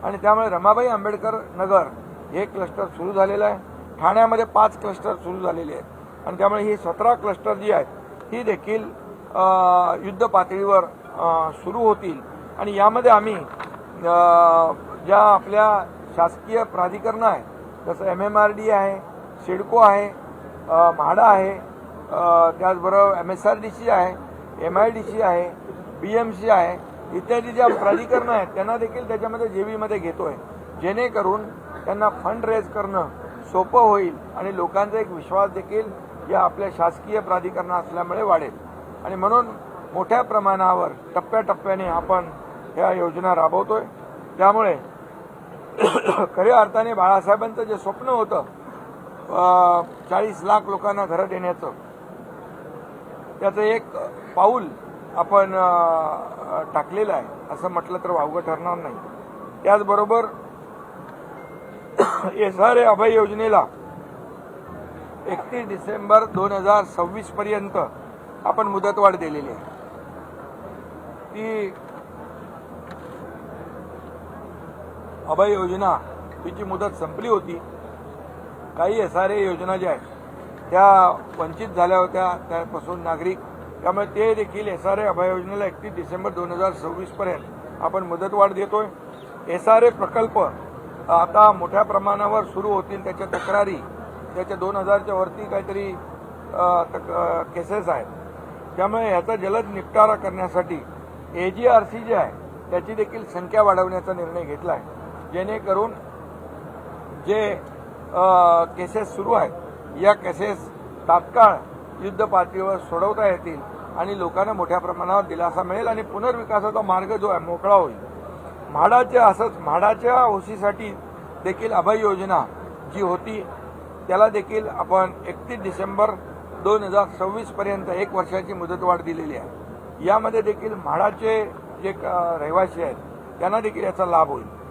आणि त्यामुळे रमाबाई आंबेडकर नगर हे क्लस्टर सुरू झालेलं आहे. ठाण्यामध्ये 5 क्लस्टर सुरू झालेले आहेत आणि त्यामुळे ही 17 क्लस्टर जी आहेत ही देखील युद्ध पातळीवर सुरू होतील. आणि यामध्ये आम्ही ज्या आपल्या शासकीय प्राधिकरणं आहेत जसं MMRD आहे, सिडको आहे, म्हाडा आहे, त्याचबरोबर MSRDC आहे, MIDC आहे, BMC आहे, इत्यादी ज्या प्राधिकरणं आहेत त्यांना देखील त्याच्यामध्ये जेवीमध्ये घेतोय, जेणेकरून त्यांना फंड रेज करणं सोपं होईल आणि लोकांचा एक विश्वास देखील या आपल्या शासकीय प्राधिकरणं असल्यामुळे वाढेल. आणि म्हणून मोठ्या प्रमाणावर टप्प्याटप्प्याने आपण ह्या योजना राबवतोय. त्यामुळे खऱ्या अर्थाने बाळासाहेबांचं जे स्वप्न होतं 40 लाख लोकांना घरं देण्याचं, त्याचं एक पाऊल आपण टाकलेलं आहे असं म्हटलं तर वावगं ठरणार नाही. त्याचबरोबर SRA अभय योजनेला 31 डिसेंबर 2026 पर्यंत आपण मुदतवाढ दिलेली आहे. ती अभय योजना तिची मुदत संपली होती. काही SRA योजना ज्या आहेत त्या वंचित झाल्या होत्या त्यापासून नागरिक, त्यामुळे ते देखील SRA अभय योजनेला 31 डिसेंबर 2026 पर्यंत आपण मुदतवाढ देतोय. SRA प्रकल्प आता मोठ्या प्रमाणावर सुरू होतील. त्याच्या तक्रारी त्याच्या 2000च्या वरती काहीतरी केसेस आहेत. त्यामुळे याचा जलद निपटारा करण्यासाठी AGRC जे आहे त्याची देखील संख्या वाढवण्याचा निर्णय घेतला आहे, जेणेकरून जे केसेस सुरू आहेत या केसेस तात्काळ युद्ध पातळीवर सोडवता येतील आणि लोकांना मोठ्या प्रमाणावर दिलासा मिळेल आणि पुनर्विकासाचा मार्ग जो आहे मोकळा होईल. म्हाडाच्या ओसीसाठी देखील अभय योजना जी होती त्याला देखील आपण 31 डिसेंबर 2026 पर्यंत 1 वर्षाची मुदतवाढ दिलेली आहे. यामध्ये देखील म्हाडाचे जे रहिवासी आहेत त्यांना देखील याचा लाभ होईल.